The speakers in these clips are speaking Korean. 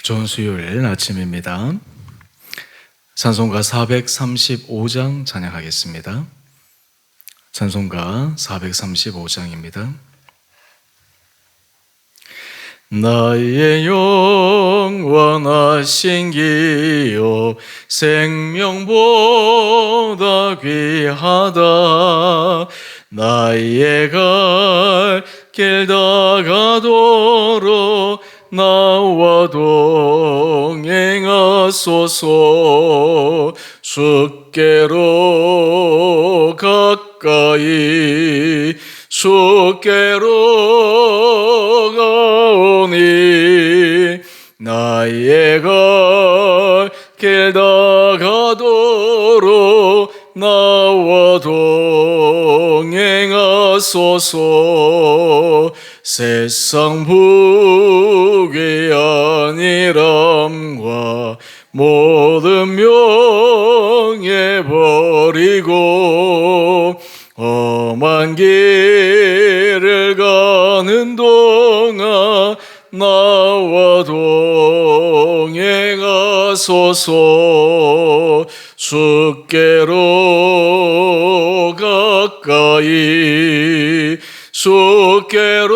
좋은 수요일 아침입니다. 찬송가 435장 찬양하겠습니다. 찬송가 435장입니다. 나의 영원하신 기요 생명보다 귀하다. 나의 갈 길 다가도록 나와 동행하소서. 주께로 가까이 주께로 가오니 나의 갈 길 다가도록 나와 동행하소서. 세상 부귀 아니람과 모든 명예 버리고 험한 길을 가는 동안 나와 동행하소서. 주께로 가까이 주께로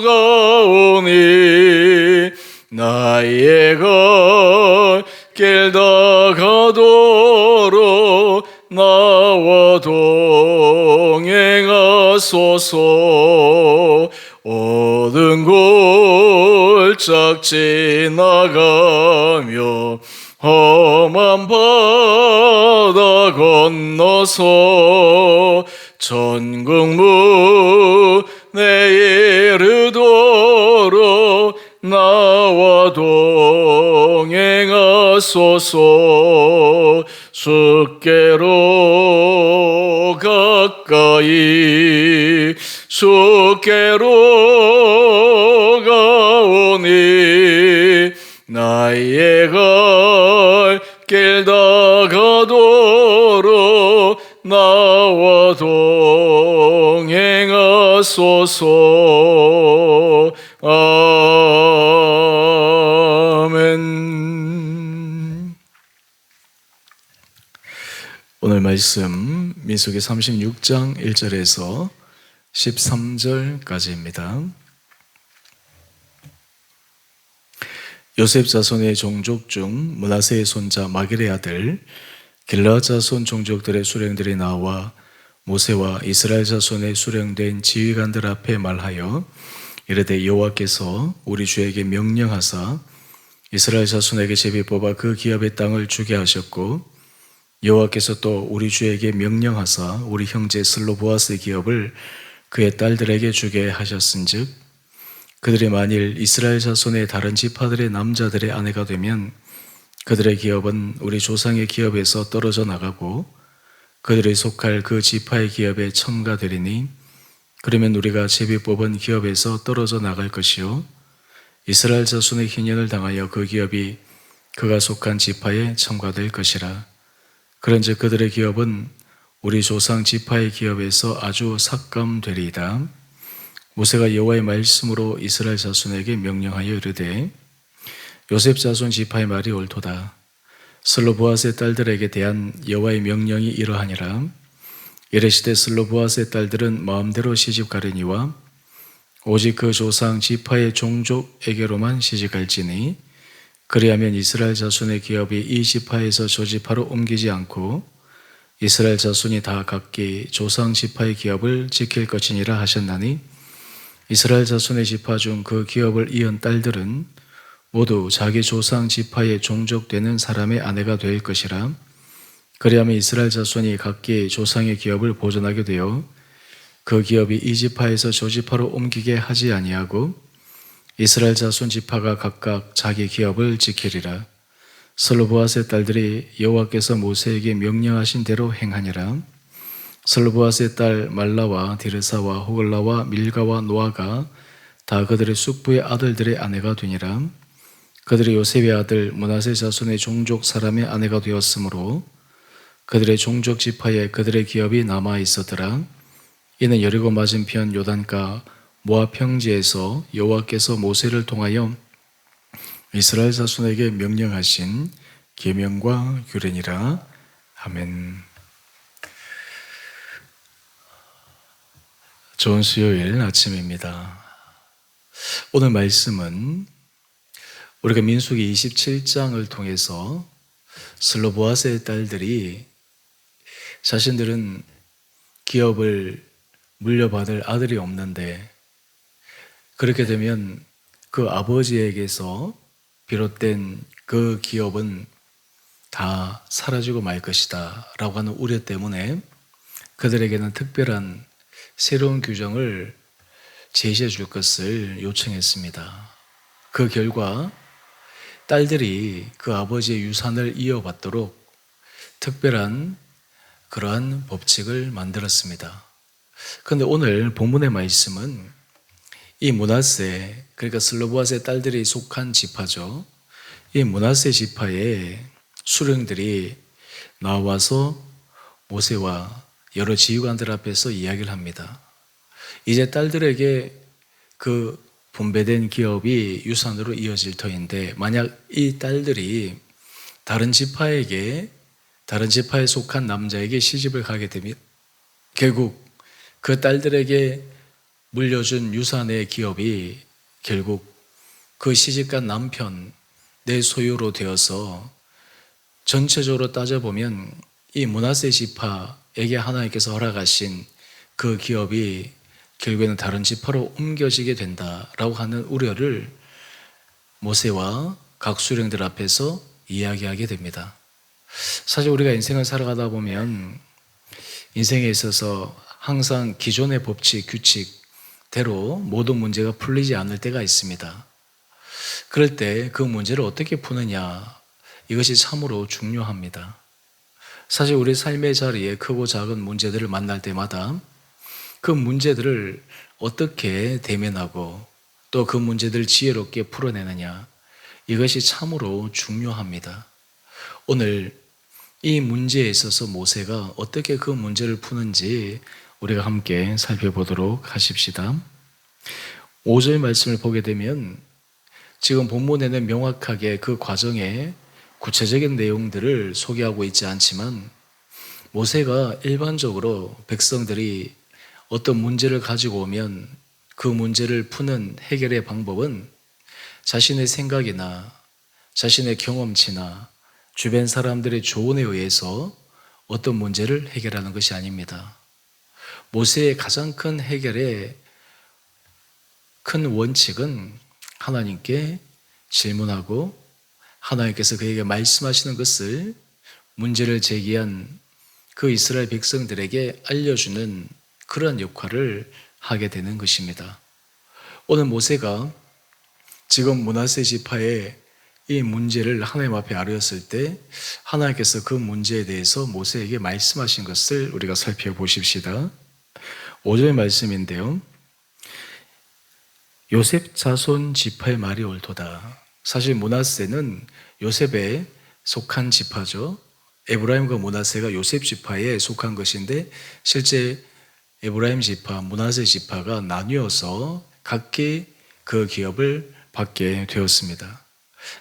가오니 나의 갈 길 다가도록 나와 동행하소서. 어두운 골짝 지나가며 험한 바다 건너서 천국 문에 이르도록 나와 동행하소서. 주께로 가까이 주께로 가오니 나의 갈 길 다가도록 나와 동행하소서. 아멘. 오늘 말씀 민수기 36장 1절에서 13절까지입니다. 요셉 자손의 종족 중 므낫세의 손자 마길의 아들 길르앗 자손 종족들의 수령들이 나와 모세와 이스라엘 자손의 수령된 지휘관들 앞에 말하여 이르되 여호와께서 우리 주에게 명령하사 이스라엘 자손에게 제비 뽑아 그 기업의 땅을 주게 하셨고 여호와께서 또 우리 주에게 명령하사 우리 형제 슬로보아스의 기업을 그의 딸들에게 주게 하셨은즉 그들이 만일 이스라엘 자손의 다른 지파들의 남자들의 아내가 되면 그들의 기업은 우리 조상의 기업에서 떨어져 나가고 그들이 속할 그 지파의 기업에 첨가되리니 그러면 우리가 제비 뽑은 기업에서 떨어져 나갈 것이요 이스라엘 자손의 희년을 당하여 그 기업이 그가 속한 지파에 첨가될 것이라. 그런즉 그들의 기업은 우리 조상 지파의 기업에서 아주 삭감되리이다. 모세가 여호와의 말씀으로 이스라엘 자손에게 명령하여 이르되 요셉 자손 지파의 말이 옳도다. 슬로보아스의 딸들에게 대한 여호와의 명령이 이러하니라. 이르시되 슬로보아스의 딸들은 마음대로 시집가려니와 오직 그 조상 지파의 종족에게로만 시집갈지니 그리하면 이스라엘 자손의 기업이 이 지파에서 저 지파로 옮기지 않고 이스라엘 자손이 다 각기 조상 지파의 기업을 지킬 것이니라 하셨나니 이스라엘 자손의 지파 중 그 기업을 이은 딸들은 모두 자기 조상 지파의 종족되는 사람의 아내가 될 것이라. 그리하면 이스라엘 자손이 각기 조상의 기업을 보존하게 되어 그 기업이 이 지파에서 저 지파로 옮기게 하지 아니하고 이스라엘 자손 지파가 각각 자기 기업을 지키리라. 슬로보아스의 딸들이 여호와께서 모세에게 명령하신 대로 행하니라. 슬로보아스의 딸 말라와 디르사와 호글라와 밀가와 노아가 다 그들의 숙부의 아들들의 아내가 되니라. 그들이 요셉의 아들 므낫세 자손의 종족 사람의 아내가 되었으므로 그들의 종족 지파에 그들의 기업이 남아 있었더라. 이는 여리고 맞은편 요단가 모압 평지에서 여호와께서 모세를 통하여 이스라엘 자손에게 명령하신 계명과 규례니라. 아멘. 좋은 수요일 아침입니다. 오늘 말씀은 우리가 민수기 27장을 통해서 슬로보아스의 딸들이 자신들은 기업을 물려받을 아들이 없는데 그렇게 되면 그 아버지에게서 비롯된 그 기업은 다 사라지고 말 것이다 라고 하는 우려 때문에 그들에게는 특별한 새로운 규정을 제시해 줄 것을 요청했습니다. 그 결과 딸들이 그 아버지의 유산을 이어받도록 특별한 그러한 법칙을 만들었습니다. 그런데 오늘 본문의 말씀은 이 므낫세, 그러니까 슬로보아스의 딸들이 속한 지파죠. 이 므낫세 지파의 수령들이 나와서 모세와 여러 지휘관들 앞에서 이야기를 합니다. 이제 딸들에게 그 분배된 기업이 유산으로 이어질 터인데 만약 이 딸들이 다른 지파에 속한 남자에게 시집을 가게 되면 결국 그 딸들에게 물려준 유산의 기업이 결국 그 시집간 남편 내 소유로 되어서 전체적으로 따져보면 이 므낫세 지파에게 하나님께서 허락하신 그 기업이 결국에는 다른 지파로 옮겨지게 된다라고 하는 우려를 모세와 각 수령들 앞에서 이야기하게 됩니다. 사실 우리가 인생을 살아가다 보면 인생에 있어서 항상 기존의 법칙, 규칙대로 모든 문제가 풀리지 않을 때가 있습니다. 그럴 때 그 문제를 어떻게 푸느냐, 이것이 참으로 중요합니다. 사실 우리 삶의 자리에 크고 작은 문제들을 만날 때마다 그 문제들을 어떻게 대면하고 또 그 문제들을 지혜롭게 풀어내느냐, 이것이 참으로 중요합니다. 오늘 이 문제에 있어서 모세가 어떻게 그 문제를 푸는지 우리가 함께 살펴보도록 하십시다. 5절 말씀을 보게 되면 지금 본문에는 명확하게 그 과정의 구체적인 내용들을 소개하고 있지 않지만 모세가 일반적으로 백성들이 어떤 문제를 가지고 오면 그 문제를 푸는 해결의 방법은 자신의 생각이나 자신의 경험치나 주변 사람들의 조언에 의해서 어떤 문제를 해결하는 것이 아닙니다. 모세의 가장 큰 해결의 큰 원칙은 하나님께 질문하고 하나님께서 그에게 말씀하시는 것을 문제를 제기한 그 이스라엘 백성들에게 알려주는 그런 역할을 하게 되는 것입니다. 오늘 모세가 지금 므낫세 지파의 이 문제를 하나님 앞에 아뢰었을 때 하나님께서 그 문제에 대해서 모세에게 말씀하신 것을 우리가 살펴보십시다. 5절 말씀인데요. 요셉 자손 지파의 말이 옳도다. 사실 므낫세는 요셉에 속한 지파죠. 에브라임과 므낫세가 요셉 지파에 속한 것인데 실제 에브라임 지파, 므낫세 지파가 나뉘어서 각기 그 기업을 받게 되었습니다.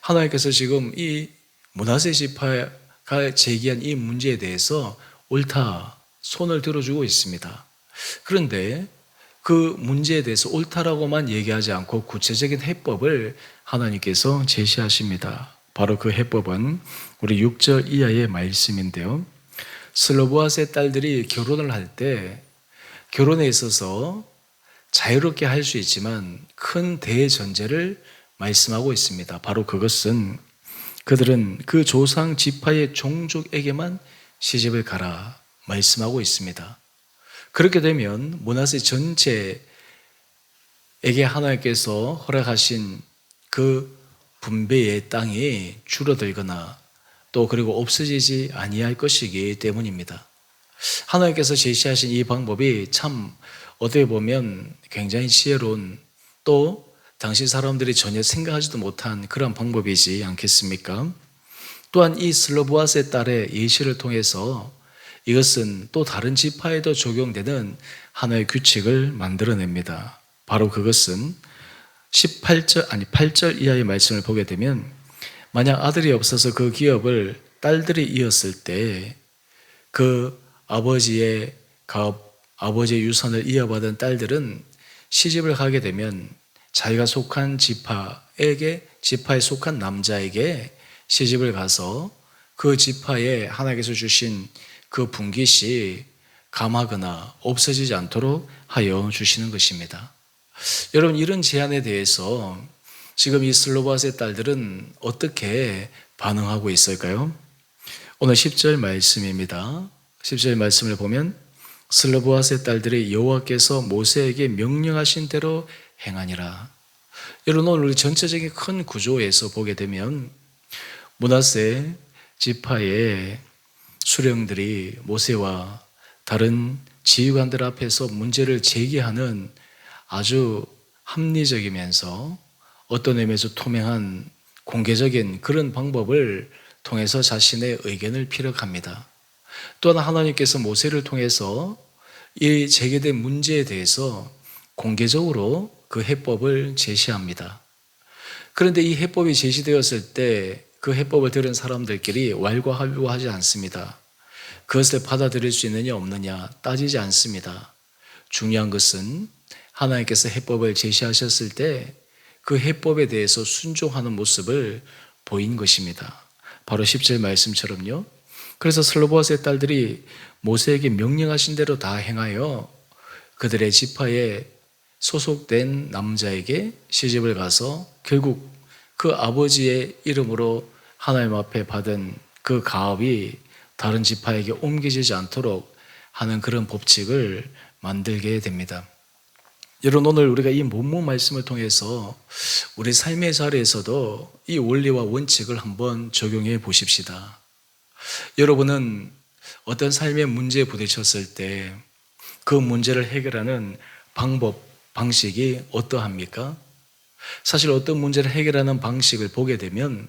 하나님께서 지금 이 므낫세 지파가 제기한 이 문제에 대해서 옳다, 손을 들어주고 있습니다. 그런데 그 문제에 대해서 옳다라고만 얘기하지 않고 구체적인 해법을 하나님께서 제시하십니다. 바로 그 해법은 우리 6절 이하의 말씀인데요. 슬로보아스의 딸들이 결혼을 할 때 결혼에 있어서 자유롭게 할 수 있지만 큰 대전제를 말씀하고 있습니다. 바로 그것은 그들은 그 조상 지파의 종족에게만 시집을 가라 말씀하고 있습니다. 그렇게 되면 므낫세 전체에게 하나님께서 허락하신 그 분배의 땅이 줄어들거나 또 그리고 없어지지 아니할 것이기 때문입니다. 하나님께서 제시하신 이 방법이 참 어떻게 보면 굉장히 지혜로운 또 당시 사람들이 전혀 생각하지도 못한 그런 방법이지 않겠습니까? 또한 이 슬로보아스의 딸의 예시를 통해서 이것은 또 다른 지파에도 적용되는 하나의 규칙을 만들어냅니다. 바로 그것은 8절 이하의 말씀을 보게 되면 만약 아들이 없어서 그 기업을 딸들이 이었을 때 그 아버지의 가업, 아버지의 유산을 이어받은 딸들은 시집을 가게 되면 자기가 속한 지파에 속한 남자에게 시집을 가서 그 지파에 하나님께서 주신 그 분깃이 감하거나 없어지지 않도록 하여 주시는 것입니다. 여러분, 이런 제안에 대해서 지금 이 슬로바스의 딸들은 어떻게 반응하고 있을까요? 오늘 10절 말씀입니다. 10절 말씀을 보면 슬로바스의 딸들이 여호와께서 모세에게 명령하신 대로 행하니라. 여러분, 오늘 우리 전체적인 큰 구조에서 보게 되면 므낫세 지파의 수령들이 모세와 다른 지휘관들 앞에서 문제를 제기하는 아주 합리적이면서 어떤 의미에서 투명한 공개적인 그런 방법을 통해서 자신의 의견을 피력합니다. 또한 하나님께서 모세를 통해서 이 제기된 문제에 대해서 공개적으로 그 해법을 제시합니다. 그런데 이 해법이 제시되었을 때 그 해법을 들은 사람들끼리 왈가왈부하지 않습니다. 그것을 받아들일 수 있느냐 없느냐 따지지 않습니다. 중요한 것은 하나님께서 해법을 제시하셨을 때 그 해법에 대해서 순종하는 모습을 보인 것입니다. 바로 10절 말씀처럼요. 그래서 슬로바스의 딸들이 모세에게 명령하신 대로 다 행하여 그들의 지파에 소속된 남자에게 시집을 가서 결국 그 아버지의 이름으로 하나님 앞에 받은 그 가업이 다른 지파에게 옮겨지지 않도록 하는 그런 법칙을 만들게 됩니다. 여러분, 오늘 우리가 이 본문 말씀을 통해서 우리 삶의 자리에서도 이 원리와 원칙을 한번 적용해 보십시다. 여러분은 어떤 삶의 문제에 부딪혔을 때 그 문제를 해결하는 방법, 방식이 어떠합니까? 사실 어떤 문제를 해결하는 방식을 보게 되면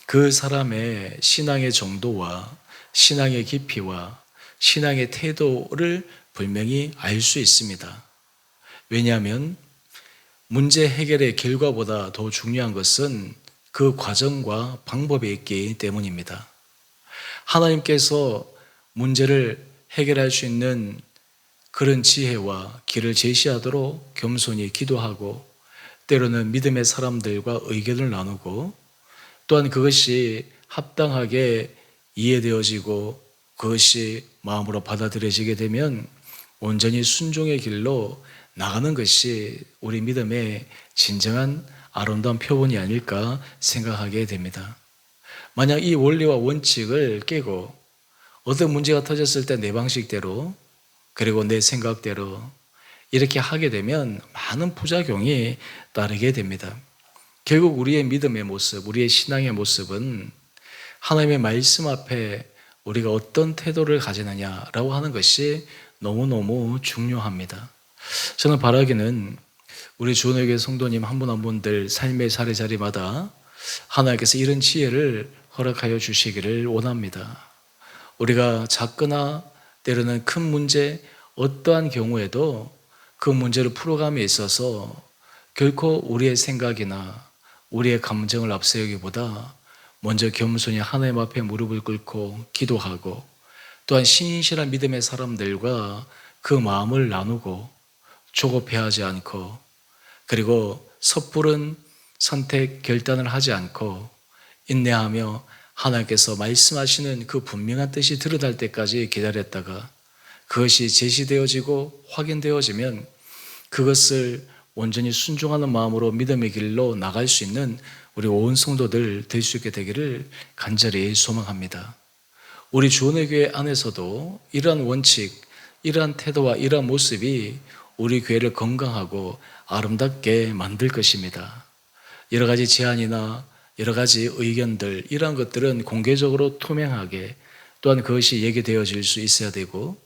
그 사람의 신앙의 정도와 신앙의 깊이와 신앙의 태도를 분명히 알 수 있습니다. 왜냐하면 문제 해결의 결과보다 더 중요한 것은 그 과정과 방법에 있기 때문입니다. 하나님께서 문제를 해결할 수 있는 그런 지혜와 길을 제시하도록 겸손히 기도하고 때로는 믿음의 사람들과 의견을 나누고 또한 그것이 합당하게 이해되어지고 그것이 마음으로 받아들여지게 되면 온전히 순종의 길로 나가는 것이 우리 믿음의 진정한 아름다운 표본이 아닐까 생각하게 됩니다. 만약 이 원리와 원칙을 깨고 어떤 문제가 터졌을 때 내 방식대로 그리고 내 생각대로 이렇게 하게 되면 많은 부작용이 따르게 됩니다. 결국 우리의 믿음의 모습, 우리의 신앙의 모습은 하나님의 말씀 앞에 우리가 어떤 태도를 가지느냐라고 하는 것이 너무너무 중요합니다. 저는 바라기는 우리 주원회교회 성도님 한 분 한 분들 삶의 자리마다 하나님께서 이런 지혜를 허락하여 주시기를 원합니다. 우리가 작거나 때로는 큰 문제, 어떠한 경우에도 그 문제를 풀어감에 있어서 결코 우리의 생각이나 우리의 감정을 앞세우기보다 먼저 겸손히 하나님 앞에 무릎을 꿇고 기도하고 또한 신실한 믿음의 사람들과 그 마음을 나누고 조급해하지 않고 그리고 섣부른 선택 결단을 하지 않고 인내하며 하나님께서 말씀하시는 그 분명한 뜻이 드러날 때까지 기다렸다가 그것이 제시되어지고 확인되어지면 그것을 온전히 순종하는 마음으로 믿음의 길로 나갈 수 있는 우리 온 성도들 될 수 있게 되기를 간절히 소망합니다. 우리 주원회교회 안에서도 이러한 원칙, 이러한 태도와 이러한 모습이 우리 교회를 건강하고 아름답게 만들 것입니다. 여러 가지 제안이나 여러 가지 의견들, 이러한 것들은 공개적으로 투명하게 또한 그것이 얘기되어질 수 있어야 되고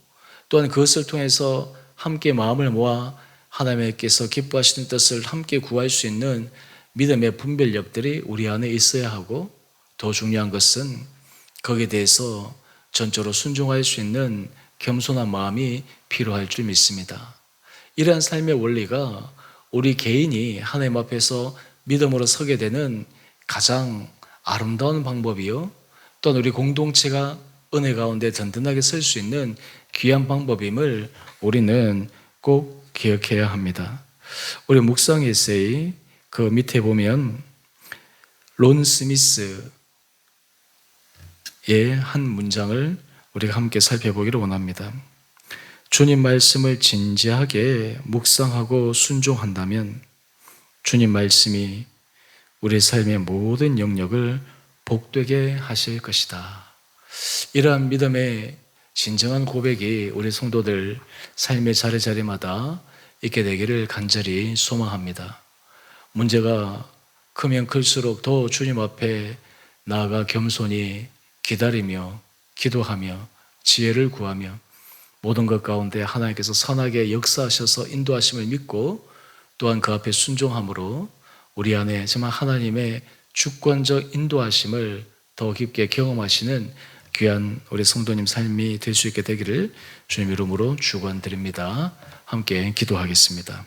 또한 그것을 통해서 함께 마음을 모아 하나님께서 기뻐하시는 뜻을 함께 구할 수 있는 믿음의 분별력들이 우리 안에 있어야 하고 더 중요한 것은 거기에 대해서 전적으로 순종할 수 있는 겸손한 마음이 필요할 줄 믿습니다. 이러한 삶의 원리가 우리 개인이 하나님 앞에서 믿음으로 서게 되는 가장 아름다운 방법이요, 또한 우리 공동체가 은혜 가운데 든든하게 설 수 있는 귀한 방법임을 우리는 꼭 기억해야 합니다. 우리 묵상 에세이 그 밑에 보면 론 스미스의 한 문장을 우리가 함께 살펴보기를 원합니다. 주님 말씀을 진지하게 묵상하고 순종한다면 주님 말씀이 우리 삶의 모든 영역을 복되게 하실 것이다. 이러한 믿음의 진정한 고백이 우리 성도들 삶의 자리자리마다 있게 되기를 간절히 소망합니다. 문제가 크면 클수록 더 주님 앞에 나아가 겸손히 기다리며 기도하며 지혜를 구하며 모든 것 가운데 하나님께서 선하게 역사하셔서 인도하심을 믿고 또한 그 앞에 순종함으로 우리 안에 정말 하나님의 주권적 인도하심을 더 깊게 경험하시는 귀한 우리 성도님 삶이 될 수 있게 되기를 주님 이름으로 축원드립니다. 함께 기도하겠습니다.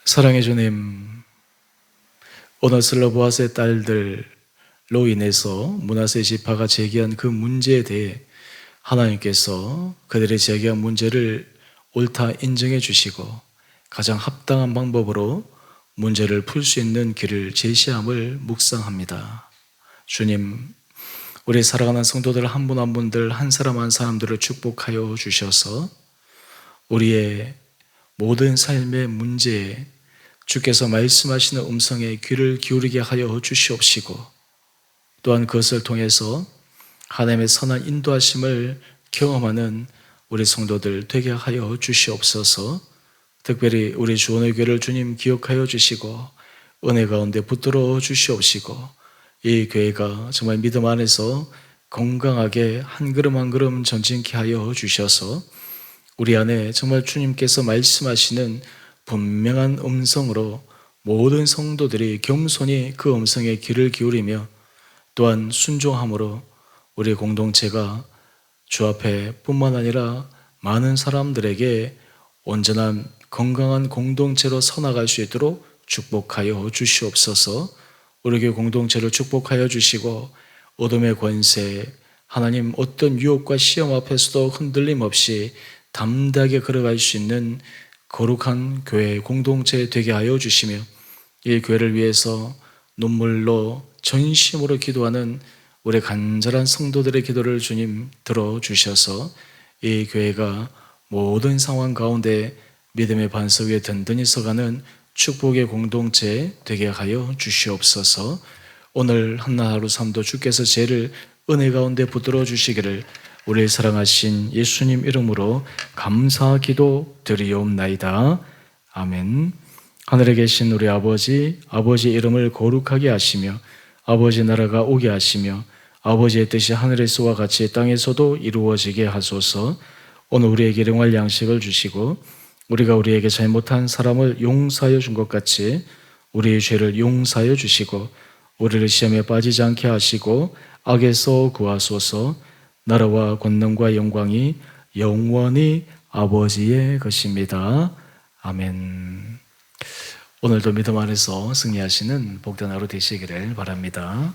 사랑의 주님, 오늘 슬로보아스의 딸들로 인해서 므낫세 지파가 제기한 그 문제에 대해 하나님께서 그들이 제기한 문제를 옳다 인정해 주시고 가장 합당한 방법으로 문제를 풀 수 있는 길을 제시함을 묵상합니다. 주님, 우리 사랑하는 성도들 한 분 한 분들 한 사람 한 사람들을 축복하여 주셔서 우리의 모든 삶의 문제에 주께서 말씀하시는 음성에 귀를 기울이게 하여 주시옵시고 또한 그것을 통해서 하나님의 선한 인도하심을 경험하는 우리 성도들 되게 하여 주시옵소서. 특별히 우리 주원의 교회를 주님 기억하여 주시고 은혜 가운데 붙들어 주시옵시고 이 교회가 정말 믿음 안에서 건강하게 한 걸음 한 걸음 전진케 하여 주셔서 우리 안에 정말 주님께서 말씀하시는 분명한 음성으로 모든 성도들이 겸손히 그 음성에 귀를 기울이며 또한 순종함으로 우리 공동체가 주 앞에 뿐만 아니라 많은 사람들에게 온전한 건강한 공동체로 서나갈 수 있도록 축복하여 주시옵소서. 우리 교회 공동체를 축복하여 주시고 어둠의 권세, 하나님 어떤 유혹과 시험 앞에서도 흔들림 없이 담대하게 걸어갈 수 있는 거룩한 교회 공동체 되게 하여 주시며 이 교회를 위해서 눈물로 전심으로 기도하는 우리 간절한 성도들의 기도를 주님 들어주셔서 이 교회가 모든 상황 가운데 믿음의 반석 위에 든든히 서가는 축복의 공동체 되게 하여 주시옵소서. 오늘 한나하루 삶도 주께서 죄를 은혜 가운데 붙들어 주시기를 우리를 사랑하신 예수님 이름으로 감사 기도 드리옵나이다. 아멘. 하늘에 계신 우리 아버지, 아버지 이름을 거룩하게 하시며 아버지 나라가 오게 하시며 아버지의 뜻이 하늘에서와 같이 땅에서도 이루어지게 하소서. 오늘 우리에게 일용할 양식을 주시고 우리가 우리에게 잘못한 사람을 용서하여 준 것 같이 우리의 죄를 용서하여 주시고 우리를 시험에 빠지지 않게 하시고 악에서 구하소서. 나라와 권능과 영광이 영원히 아버지의 것입니다. 아멘. 오늘도 믿음 안에서 승리하시는 복된 하루 되시기를 바랍니다.